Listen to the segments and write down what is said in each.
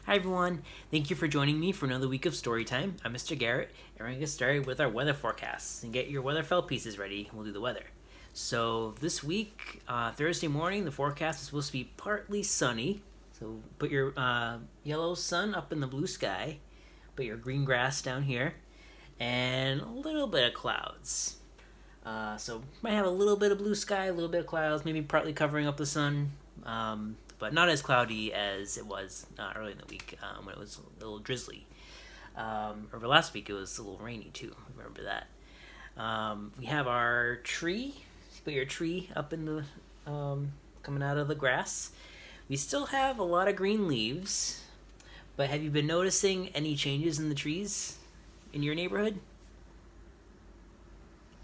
Hi everyone, thank you for joining me for another week of story time. I'm Mr. Garrett, and we're going to get started with our weather forecasts. And get your weather felt pieces ready, and we'll do the weather. So this week, Thursday morning, the forecast is supposed to be partly sunny. So put your yellow sun up in the blue sky, put your green grass down here, and a little bit of clouds. So might have a little bit of blue sky, a little bit of clouds, maybe partly covering up the sun, but not as cloudy as it was early in the week when it was a little drizzly. Or last week it was a little rainy too. Remember that. We have our tree. Put your tree up in the coming out of the grass. We still have a lot of green leaves, but have you been noticing any changes in the trees in your neighborhood?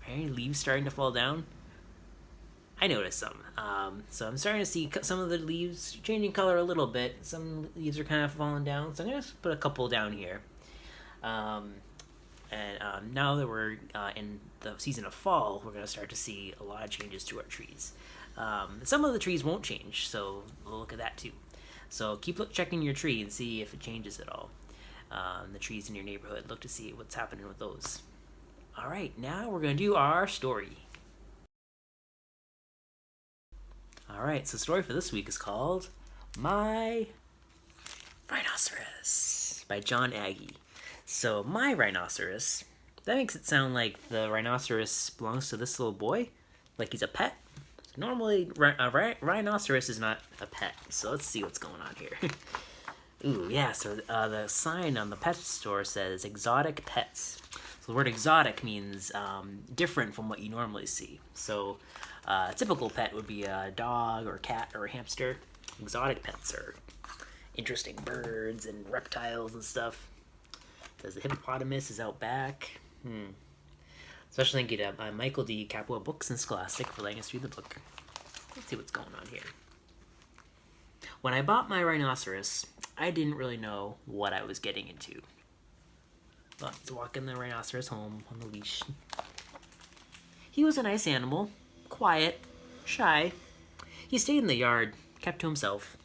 Are any leaves starting to fall down? I noticed some. So I'm starting to see some of the leaves changing color a little bit. Some leaves are kind of falling down, so I'm going to put a couple down here. Now that we're in the season of fall, we're going to start to see a lot of changes to our trees. Some of the trees won't change, so we'll look at that too. So keep checking your tree and see if it changes at all. The trees in your neighborhood, look to see what's happening with those. All right, now we're going to do our story. All right, so the story for this week is called My Rhinoceros by Jon Agee. So, my rhinoceros, that makes it sound like the rhinoceros belongs to this little boy, like he's a pet. Normally, a rhinoceros is not a pet, so let's see what's going on here. Ooh, yeah, so the sign on the pet store says exotic pets. So the word exotic means different from what you normally see. So a typical pet would be a dog or a cat or a hamster. Exotic pets are interesting birds and reptiles and stuff. Says the hippopotamus is out back. Especially thank you to Michael D. Capua Books and Scholastic for letting us read the book. Let's see what's going on here. When I bought my rhinoceros, I didn't really know what I was getting into. Let's walk in the rhinoceros home on the leash. He was a nice animal, quiet, shy. He stayed in the yard, kept to himself.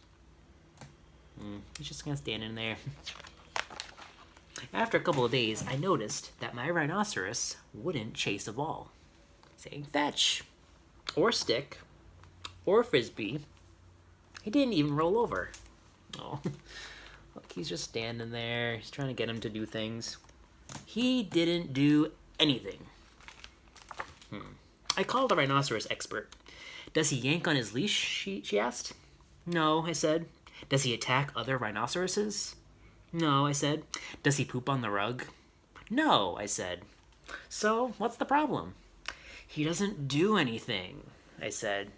He's just kind of standing there. After a couple of days, I noticed that my rhinoceros wouldn't chase a ball. Saying fetch, or stick, or frisbee. He didn't even roll over. Oh, look, he's just standing there. He's trying to get him to do things. He didn't do anything. I called the rhinoceros expert. Does he yank on his leash? She asked. No, I said. Does he attack other rhinoceroses? No, I said. Does he poop on the rug? No, I said. So, what's the problem? He doesn't do anything, I said.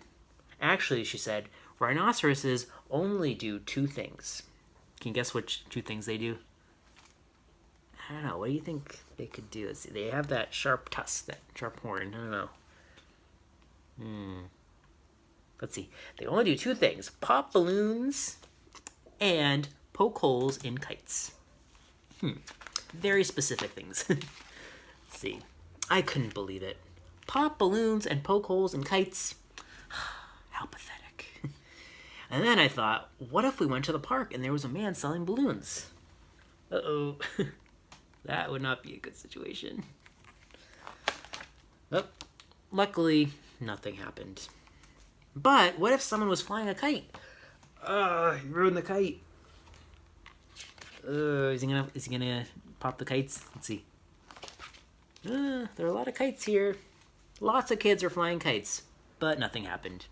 Actually, she said, rhinoceroses only do two things. Can you guess which two things they do? I don't know. What do you think they could do? Let's see. They have that sharp tusk, that sharp horn. I don't know. Let's see. They only do two things. Pop balloons and poke holes in kites. Very specific things. Let's see. I couldn't believe it. Pop balloons and poke holes in kites. How pathetic. And then I thought, what if we went to the park and there was a man selling balloons? Uh-oh. That would not be a good situation. Oh, luckily, nothing happened. But what if someone was flying a kite? He ruined the kite. Is he gonna pop the kites? Let's see. There are a lot of kites here. Lots of kids are flying kites, but nothing happened.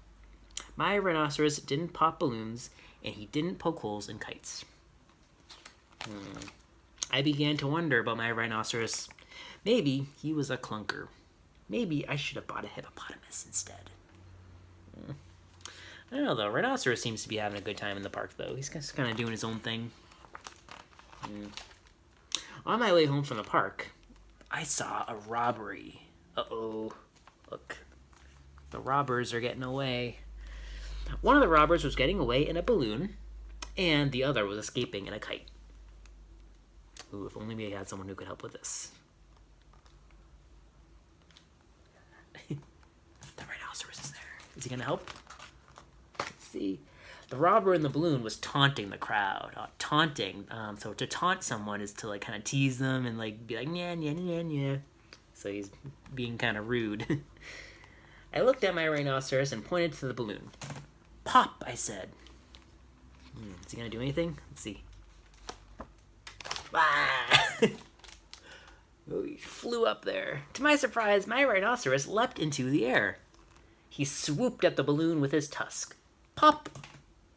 My rhinoceros didn't pop balloons, and he didn't poke holes in kites. I began to wonder about my rhinoceros. Maybe he was a clunker. Maybe I should have bought a hippopotamus instead. I don't know, though. Rhinoceros seems to be having a good time in the park, though. He's just kind of doing his own thing. On my way home from the park, I saw a robbery. Uh-oh. Look. The robbers are getting away. One of the robbers was getting away in a balloon, and the other was escaping in a kite. Ooh, if only we had someone who could help with this. The rhinoceros is there. Is he going to help? Let's see. The robber in the balloon was taunting the crowd. Taunting. So to taunt someone is to like kind of tease them and like be like, yeah, yeah, yeah, yeah. So he's being kind of rude. I looked at my rhinoceros and pointed to the balloon. Pop, I said. Is he gonna do anything? Let's see. Ah! Oh, he flew up there. To my surprise, my rhinoceros leapt into the air. He swooped at the balloon with his tusk. Pop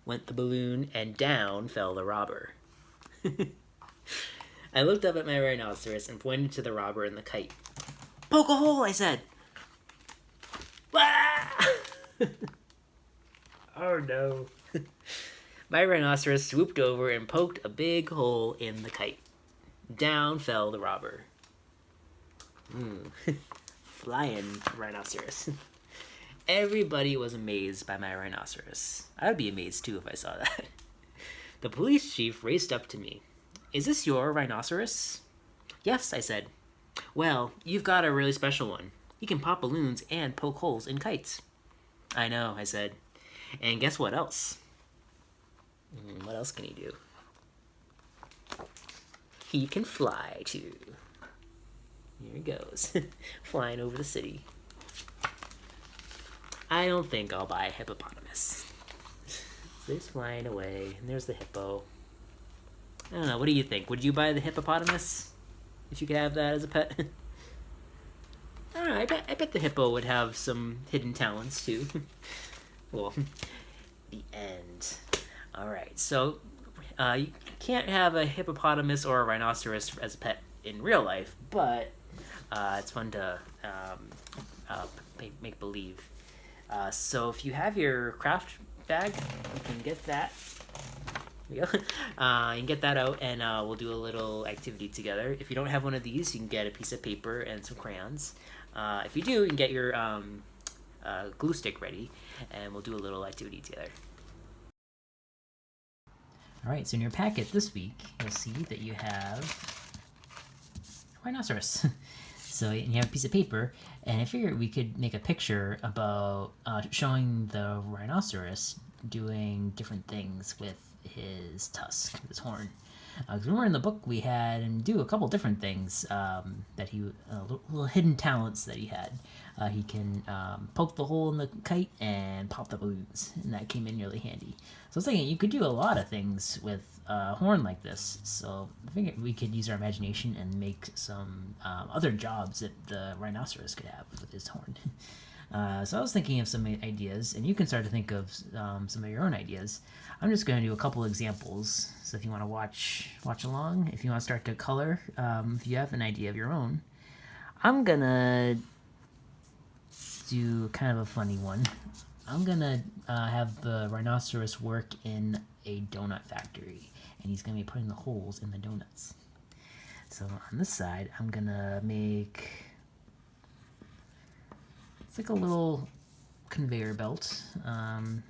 went the balloon, and down fell the robber. I looked up at my rhinoceros and pointed to the robber in the kite. Poke a hole, I said. Ah! Oh no. My rhinoceros swooped over and poked a big hole in the kite. Down fell the robber. Flying rhinoceros. Everybody was amazed by my rhinoceros. I would be amazed too if I saw that. The police chief raced up to me. Is this your rhinoceros? Yes, I said. Well, you've got a really special one. He can pop balloons and poke holes in kites. I know, I said. And guess what else? What else can he do? He can fly too. Here he goes, flying over the city. I don't think I'll buy a hippopotamus. So he's flying away, and there's the hippo. I don't know, what do you think? Would you buy the hippopotamus if you could have that as a pet? I don't know, I bet the hippo would have some hidden talents too. Well, the end. Alright, so you can't have a hippopotamus or a rhinoceros as a pet in real life, but it's fun to make believe. So if you have your craft bag, you can get that. There we go. You can get that out, and we'll do a little activity together. If you don't have one of these, you can get a piece of paper and some crayons. If you do, you can get your glue stick ready, and we'll do a little activity together. Alright, so in your packet this week, you'll see that you have a rhinoceros. So you have a piece of paper, and I figured we could make a picture about showing the rhinoceros doing different things with his tusk, his horn. Because remember in the book we had him do a couple different things that he, little hidden talents that he had. He can poke the hole in the kite and pop the balloons, and that came in really handy. So I was thinking you could do a lot of things with a horn like this, so I figured we could use our imagination and make some other jobs that the rhinoceros could have with his horn. So I was thinking of some ideas, and you can start to think of some of your own ideas. I'm just going to do a couple examples, so if you want to watch along, if you want to start to color, if you have an idea of your own. I'm going to do kind of a funny one. I'm going to have the rhinoceros work in a donut factory, and he's going to be putting the holes in the donuts. So on this side, I'm going to make... It's like a little conveyor belt. So I'm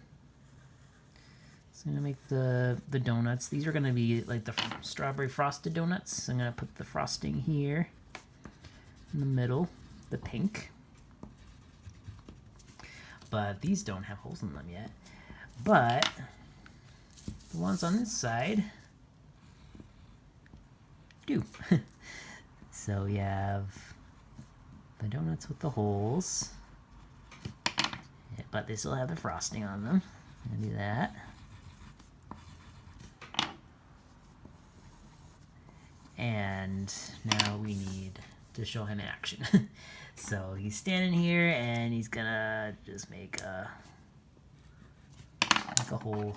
going to make the donuts. These are going to be like the strawberry frosted donuts. I'm going to put the frosting here in the middle, the pink. But these don't have holes in them yet. But the ones on this side do. So we have the donuts with the holes. But they still have the frosting on them. I'm gonna do that. And now we need to show him in action. So he's standing here and he's gonna just make a hole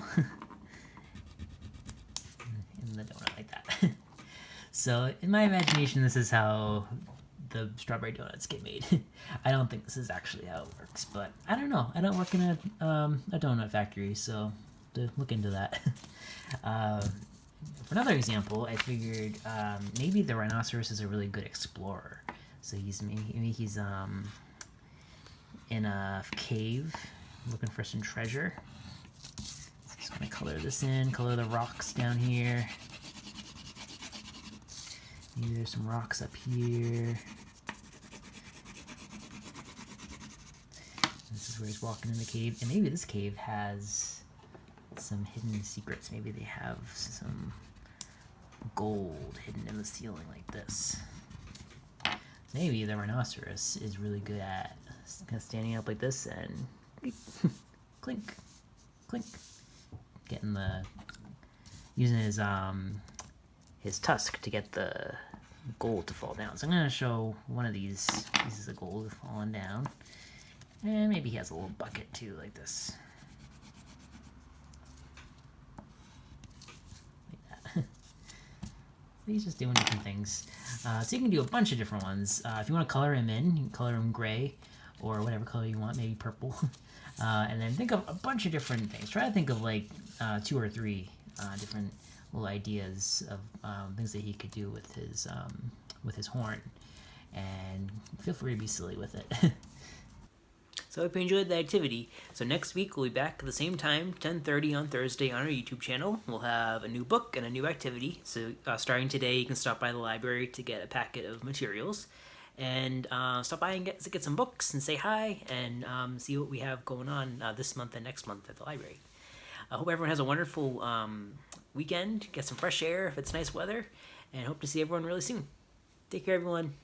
in the donut like that. So in my imagination, this is how the strawberry donuts get made. I don't think this is actually how it works, but I don't know. I don't work in a donut factory, so to look into that. For another example, I figured maybe the rhinoceros is a really good explorer. So maybe he's in a cave looking for some treasure. Just gonna color this in, color the rocks down here. Maybe there's some rocks up here. This is where he's walking in the cave, and maybe this cave has some hidden secrets. Maybe they have some gold hidden in the ceiling like this. Maybe the rhinoceros is really good at kind of standing up like this and clink, clink, using his tusk to get the gold to fall down. So I'm gonna show one of these pieces of gold falling down, and maybe he has a little bucket too, like this. He's just doing different things. So you can do a bunch of different ones. If you want to color him in, you can color him gray or whatever color you want, maybe purple. And then think of a bunch of different things. Try to think of like 2 or 3 different little ideas of things that he could do with his horn. And feel free to be silly with it. So I hope you enjoyed the activity. So next week we'll be back at the same time, 10:30 on Thursday on our YouTube channel. We'll have a new book and a new activity. So starting today, you can stop by the library to get a packet of materials. And stop by and get some books and say hi and see what we have going on this month and next month at the library. I hope everyone has a wonderful weekend. Get some fresh air if it's nice weather. And hope to see everyone really soon. Take care, everyone.